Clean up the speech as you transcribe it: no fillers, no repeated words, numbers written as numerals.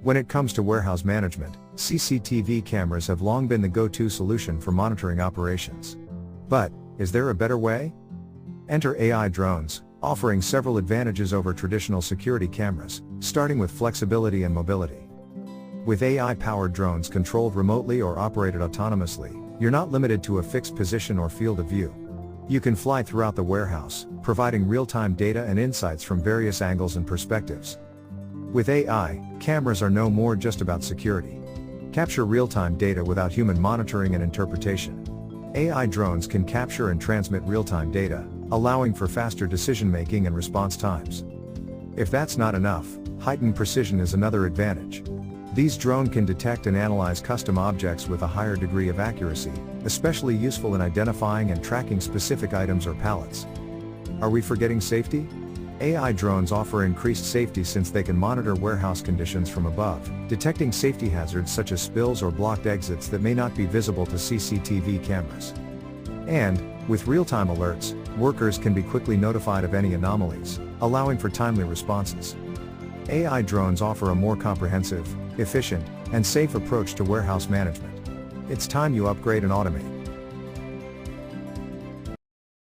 When it comes to warehouse management, CCTV cameras have long been the go-to solution for monitoring operations. But, is there a better way? Enter AI drones, offering several advantages over traditional security cameras, starting with flexibility and mobility. With AI-powered drones controlled remotely or operated autonomously, you're not limited to a fixed position or field of view. You can fly throughout the warehouse, providing real-time data and insights from various angles and perspectives. With AI, cameras are no more just about security. Capture real-time data without human monitoring and interpretation. AI drones can capture and transmit real-time data, allowing for faster decision-making and response times. If that's not enough, heightened precision is another advantage. These drones can detect and analyze custom objects with a higher degree of accuracy, especially useful in identifying and tracking specific items or pallets. Are we forgetting safety? AI drones offer increased safety since they can monitor warehouse conditions from above, detecting safety hazards such as spills or blocked exits that may not be visible to CCTV cameras. And, with real-time alerts, workers can be quickly notified of any anomalies, allowing for timely responses. AI drones offer a more comprehensive, efficient, and safe approach to warehouse management. It's time you upgrade and automate.